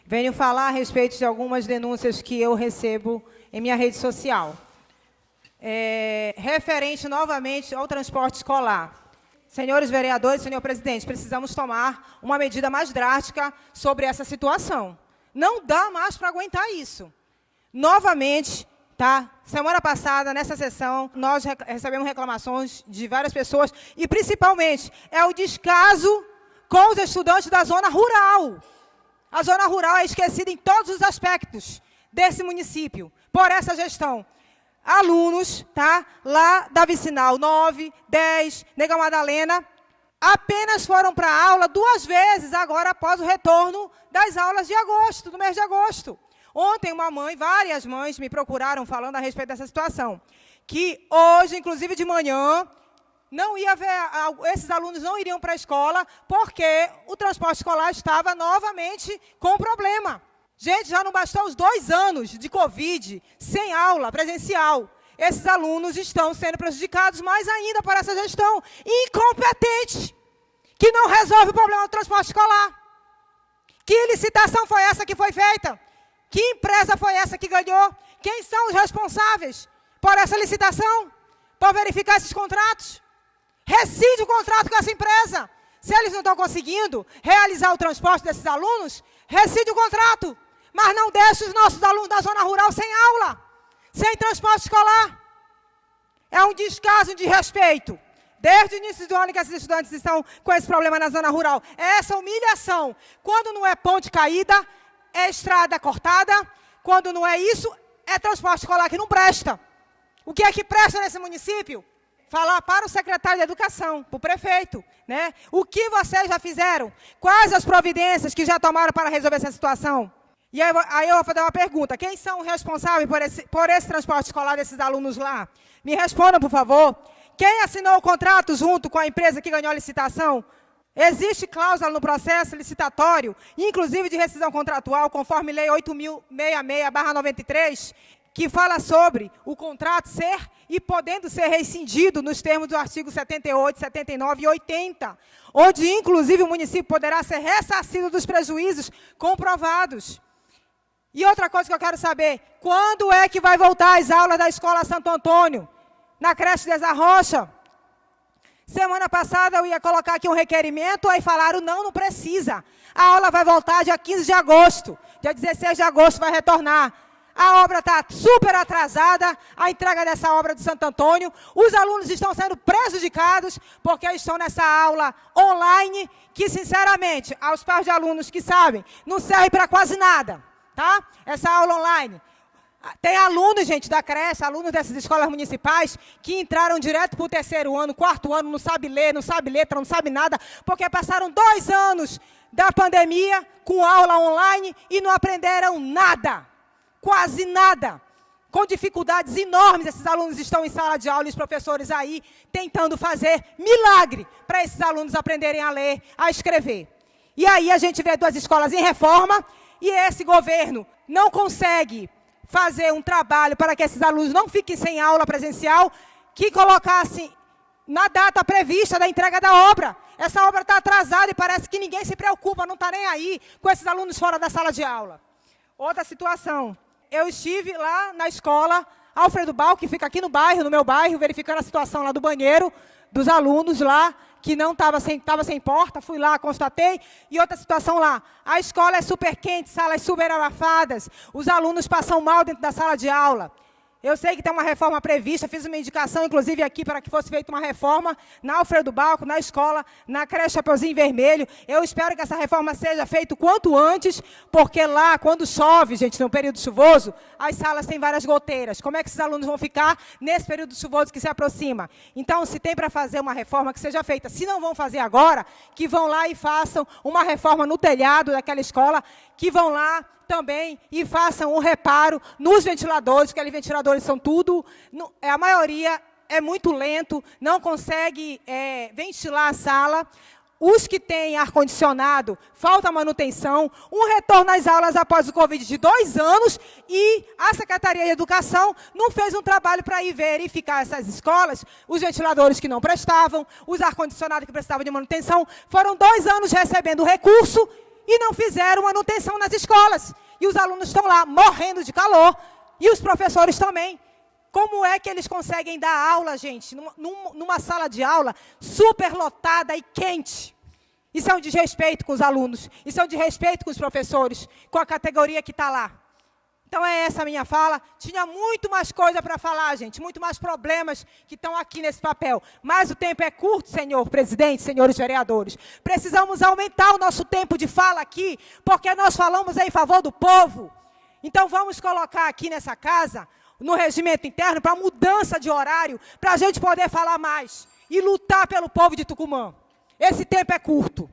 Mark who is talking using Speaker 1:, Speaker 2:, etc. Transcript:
Speaker 1: Venho falar a respeito de algumas denúncias que eu recebo em minha rede social. Referente novamente ao transporte escolar. Senhores vereadores, senhor presidente, precisamos tomar uma medida mais drástica sobre essa situação. Não dá mais para aguentar isso. Novamente, tá? Semana passada, nessa sessão, nós recebemos reclamações de várias pessoas e, principalmente, é o descaso com os estudantes da zona rural. A zona rural é esquecida em todos os aspectos desse município, por essa gestão. Alunos, tá, lá da Vicinal 9, 10, Nega Madalena, apenas foram para a aula 2 vezes, agora após o retorno das aulas de agosto, do mês de agosto. Ontem várias mães me procuraram falando a respeito dessa situação, que hoje, inclusive de manhã, não ia ver, esses alunos não iriam para a escola porque o transporte escolar estava novamente com problema. Gente, já não bastou os 2 anos de Covid sem aula presencial. Esses alunos estão sendo prejudicados mais ainda por essa gestão incompetente, que não resolve o problema do transporte escolar. Que licitação foi essa que foi feita? Que empresa foi essa que ganhou? Quem são os responsáveis por essa licitação? Por verificar esses contratos? Rescinde o contrato com essa empresa. Se eles não estão conseguindo realizar o transporte desses alunos, rescinde o contrato. Mas não deixe os nossos alunos da zona rural sem aula, sem transporte escolar. É um descaso de respeito. Desde o início do ano que esses estudantes estão com esse problema na zona rural. É essa humilhação. Quando não é ponte caída, é estrada cortada. Quando não é isso, é transporte escolar que não presta. O que é que presta nesse município? Falar para o secretário de Educação, para o prefeito, né? O que vocês já fizeram? Quais as providências que já tomaram para resolver essa situação? E aí eu vou fazer uma pergunta. Quem são os responsáveis por esse transporte escolar desses alunos lá? Me respondam, por favor. Quem assinou o contrato junto com a empresa que ganhou a licitação? Existe cláusula no processo licitatório, inclusive de rescisão contratual, conforme Lei 8.066/93, que fala sobre o contrato ser e podendo ser rescindido nos termos do artigo 78, 79 e 80, onde, inclusive, o município poderá ser ressarcido dos prejuízos comprovados. E outra coisa que eu quero saber, quando é que vai voltar as aulas da Escola Santo Antônio, na creche Desarrocha? Semana passada eu ia colocar aqui um requerimento, aí falaram, não precisa. A aula vai voltar dia 15 de agosto, dia 16 de agosto vai retornar. A obra está super atrasada, a entrega dessa obra de Santo Antônio. Os alunos estão sendo prejudicados porque estão nessa aula online, que, sinceramente, aos pais de alunos que sabem, não serve para quase nada, tá? Essa aula online. Tem alunos, gente, da creche, alunos dessas escolas municipais, que entraram direto para o 3º ano, 4º ano, não sabe ler, não sabe letra, não sabe nada, porque passaram 2 anos da pandemia com aula online e não aprenderam nada. Quase nada. Com dificuldades enormes, esses alunos estão em sala de aula e os professores aí tentando fazer milagre para esses alunos aprenderem a ler, a escrever. E aí a gente vê 2 escolas em reforma e esse governo não consegue fazer um trabalho para que esses alunos não fiquem sem aula presencial, que colocasse na data prevista da entrega da obra. Essa obra está atrasada e parece que ninguém se preocupa, não está nem aí com esses alunos fora da sala de aula. Outra situação. Eu estive lá na escola Alfredo Bal, que fica aqui no meu bairro, verificando a situação lá do banheiro, dos alunos lá, que não estava sem porta, fui lá, constatei. E outra situação lá, a escola é super quente, salas super abafadas, os alunos passam mal dentro da sala de aula. Eu sei que tem uma reforma prevista, fiz uma indicação, inclusive, aqui para que fosse feita uma reforma na Alfredo Balco, na escola, na creche Chapeuzinho Vermelho. Eu espero que essa reforma seja feita o quanto antes, porque lá, quando chove, gente, no período chuvoso, as salas têm várias goteiras. Como é que esses alunos vão ficar nesse período chuvoso que se aproxima? Então, se tem para fazer uma reforma, que seja feita. Se não vão fazer agora, que vão lá e façam uma reforma no telhado daquela escola, que vão lá também e façam um reparo nos ventiladores, porque ali ventiladores são tudo, a maioria é muito lento, não consegue ventilar a sala. Os que têm ar-condicionado, falta manutenção, um retorno às aulas após o Covid de 2 anos e a Secretaria de Educação não fez um trabalho para ir verificar essas escolas, os ventiladores que não prestavam, os ar-condicionados que precisavam de manutenção. Foram 2 anos recebendo recurso e não fizeram manutenção nas escolas. E os alunos estão lá morrendo de calor, e os professores também. Como é que eles conseguem dar aula, gente, numa sala de aula superlotada e quente? Isso é um desrespeito com os alunos, isso é um desrespeito com os professores, com a categoria que está lá. Então é essa a minha fala. Tinha muito mais coisa para falar, gente, muito mais problemas que estão aqui nesse papel. Mas o tempo é curto, senhor presidente, senhores vereadores. Precisamos aumentar o nosso tempo de fala aqui, porque nós falamos em favor do povo. Então vamos colocar aqui nessa casa, no regimento interno, para mudança de horário, para a gente poder falar mais e lutar pelo povo de Tucumã. Esse tempo é curto.